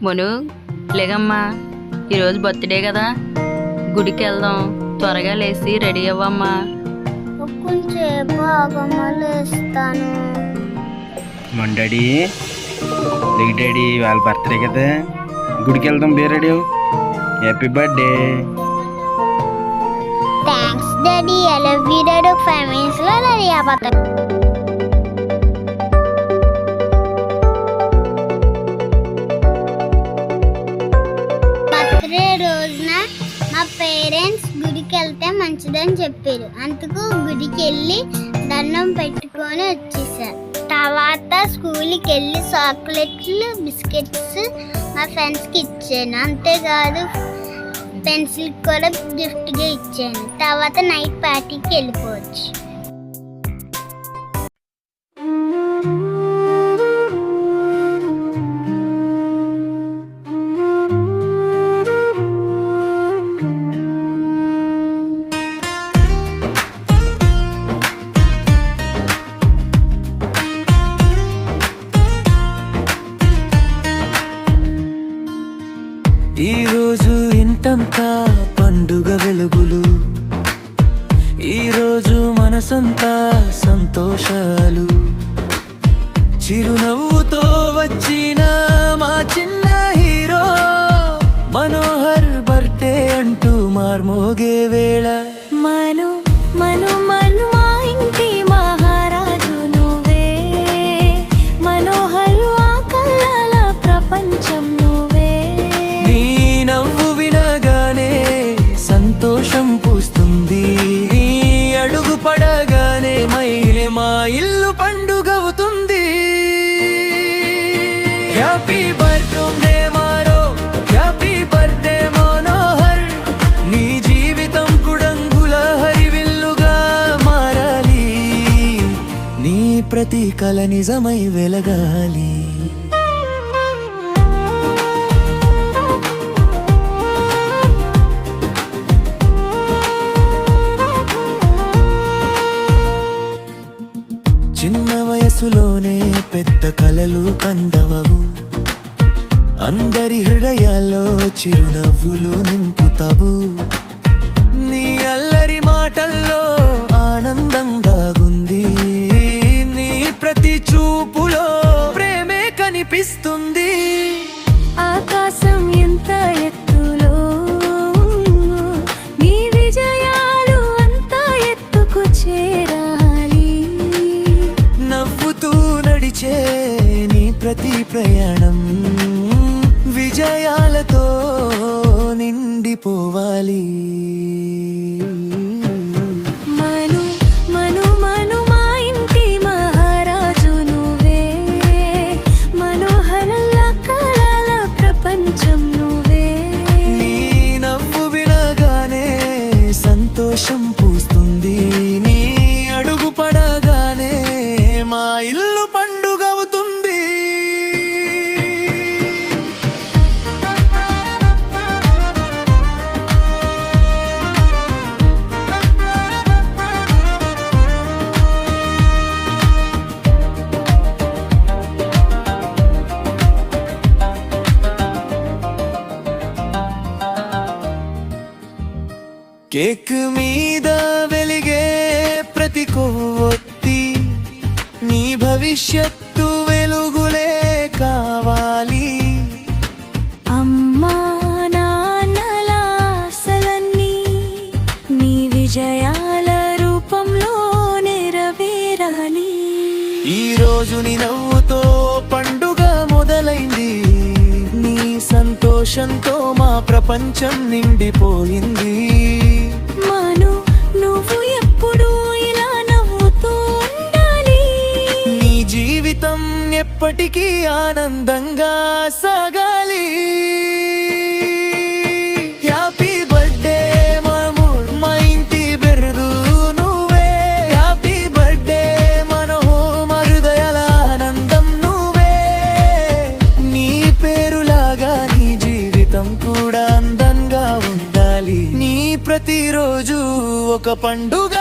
మను లేగమ్మా, ఈరోజు బర్త్డే కదా, గుడికి వెళ్దాం. త్వరగా లేచి రెడీ అవ్వమ్మా. కొంచెంసేపు ఆగమ్మా, లేస్తాను. మన డాడీ డాడీ వాళ్ళ బర్త్డే కదా, గుడికి వెళ్దాం. బే రెడీ అవ్వు. Happy birthday. Thanks daddy. I love you daddy. ఒక 5 minutes లో రెడీ అయిపోతాను. బర్త్డే రోజున మా పేరెంట్స్ గుడికి వెళ్తే మంచిదని చెప్పారు. అందుకు గుడికి వెళ్ళి దండం పెట్టుకొని వచ్చేసారు. తర్వాత స్కూల్కి వెళ్ళి చాక్లెట్లు, బిస్కెట్స్ మా ఫ్రెండ్స్కి ఇచ్చాను. అంతేకాదు పెన్సిల్ కూడా గిఫ్ట్గా ఇచ్చాను. తర్వాత నైట్ పార్టీకి వెళ్ళిపోవచ్చు. ఈరోజు ఇంటంతా పండుగ వెలుగులు, ఈరోజు మనసంతా సంతోషాలు. చిరునవ్వుతో వచ్చిన మా చిన్న హీరో మనోహర్ బర్త్డే అంటూ మార్మోగే వేళ. మను మను మను మా ఇంటి మహారాజు నువ్వే, మనోహర్ ఆ కళ్ళల ప్రపంచం నువ్వే. నీ నవ్వు వినగానే సంతోషం పూస్తుంది, నీ అడుగు పడగానే మైలే మా ఇల్లు పండుగవుతుంది. హ్యాపీ బర్త్డే మారో, హ్యాపీ బర్త్డే మనోహర్. నీ జీవితం కుడంగుల హరివిల్లుగా మారాలి, నీ ప్రతి కల నిజమై వెలగాలి. చిన్న వయసులోనే పెద్ద కలలు కందవవు, అందరి హృదయాల్లో చిరునవ్వులు నింపుతావు. నీ అల్లరి మాటల్లో ఆనందం దాగుంది, నీ ప్రతి చూపులో ప్రేమే కనిపిస్తుంది. ఆకాశం ఎంత ఎత్తులో నీ విజయాలు అంత ఎత్తుకు చేరాలి, నవ్వుతూ నడిచే నీ ప్రతి ప్రయాణం విజయాలతో నిండిపోవాలి. మను మను మను మా ఇంటి మహారాజు నువ్వే, మనోహరల కళల ప్రపంచం నువ్వే. నీ నవ్వు వినగానే సంతోషం పూస్తుంది, నీ అడుగు పడగానే మా ఇల్లు పండుగవుతుంది. కేక్ మీద వెలిగే ప్రతి కొవ్వొత్తి నీ భవిష్యత్తు వెలుగులే కావాలి. అమ్మా నాన్నల ఆశలన్నీ నీ విజయాల రూపంలో నెరవేరాలి. ఈ రోజు నీ నవ్వుతో పండుగ మొదలైంది, నీ సంతోషంతో మా ప్రపంచం నిండిపోయింది. మను నువ్వు ఎప్పుడు ఇలా నవ్వుతూ ఉండాలి, నీ జీవితం ఎప్పటికీ ఆనందంగా సాగాలి. హ్యాపీ బర్త్డే మాము, మా ఇంటి బెర్దు నువ్వే. హ్యాపీ బర్త్డే మనోహో, మా హృదయాల ఆనందం నువ్వే. నీ పేరులాగా నీ జీవితం కూడా అందంగా ఉండాలి, నీ ప్రతిరోజు ఒక పండుగ.